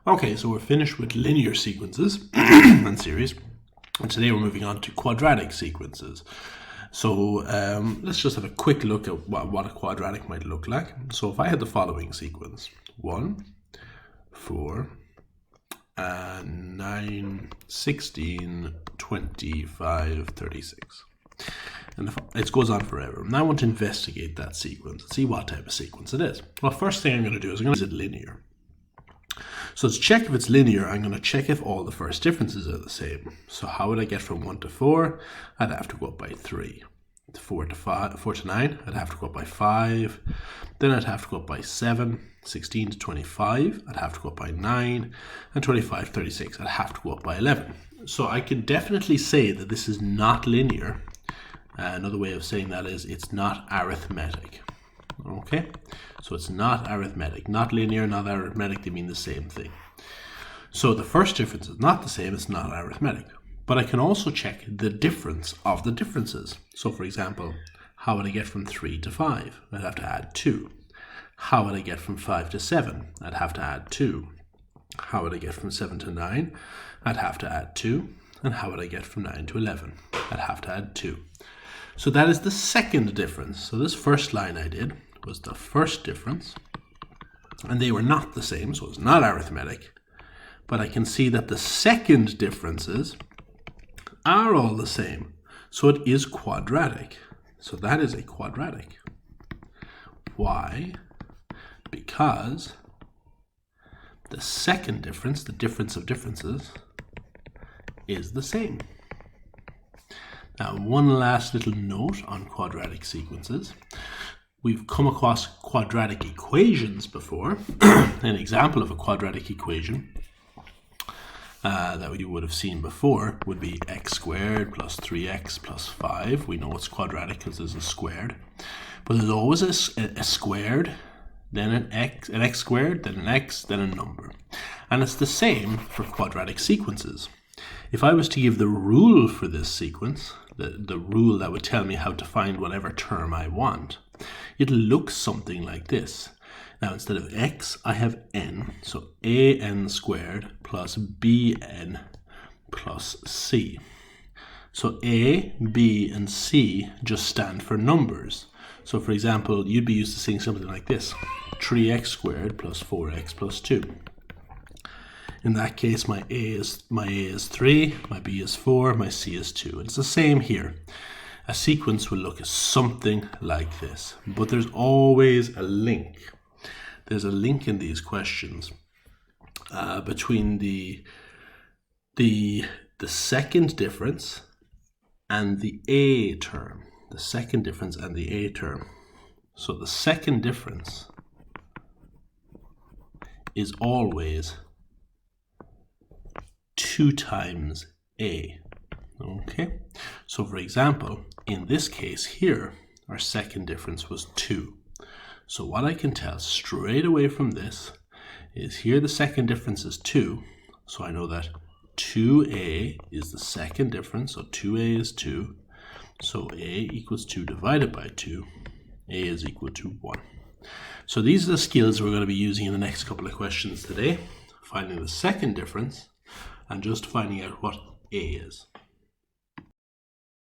Okay, so we're finished with linear sequences and series, and today we're moving on to quadratic sequences. So let's just have a quick look at what a quadratic might look like. So if I had the following sequence, 1, 4, 9, 16, 25, 36. And it goes on forever. And I want to investigate that sequence and see what type of sequence it is. Well, first thing I'm going to do is is it linear? So to check if it's linear, I'm going to check if all the first differences are the same. So how would I get from 1 to 4? I'd have to go up by 3. 4 to 9, I'd have to go up by 5. Then I'd have to go up by 7. 16 to 25, I'd have to go up by 9. And 25 to 36, I'd have to go up by 11. So I can definitely say that this is not linear. Another way of saying that is it's not arithmetic. Okay, so it's not arithmetic. Not linear, not arithmetic, they mean the same thing. So the first difference is not the same, it's not arithmetic. But I can also check the difference of the differences. So for example, how would I get from 3 to 5? I'd have to add 2. How would I get from 5 to 7? I'd have to add 2. How would I get from 7 to 9? I'd have to add 2. And how would I get from 9 to 11? I'd have to add 2. So that is the second difference. So this first line I did was the first difference, and they were not the same, so it's not arithmetic. But I can see that the second differences are all the same, so it is quadratic. So that is a quadratic. Why? Because the second difference, the difference of differences, is the same. Now, one last little note on quadratic sequences. We've come across quadratic equations before. An example of a quadratic equation that we would have seen before would be x squared plus 3x plus 5. We know it's quadratic because there's a squared. But there's always a squared, then an x squared, then an x, then a number. And it's the same for quadratic sequences. If I was to give the rule for this sequence, the rule that would tell me how to find whatever term I want, it looks something like this. Now instead of x, I have n, so an squared plus bn plus c. So a, b, and c just stand for numbers. So for example, you'd be used to seeing something like this, 3x squared plus 4x plus 2. In that case, my a is 3, my b is 4, my c is 2. It's the same here. A sequence will look something like this, but there's always a link. There's a link in these questions between the second difference and the a term. The second difference and the a term. So the second difference is always 2 times a. Okay, so for example, in this case here, our second difference was 2. So what I can tell straight away from this is here the second difference is 2. So I know that 2a is the second difference, so 2a is 2. So a equals 2 divided by 2. A is equal to 1. So these are the skills we're going to be using in the next couple of questions today. Finding the second difference and just finding out what a is.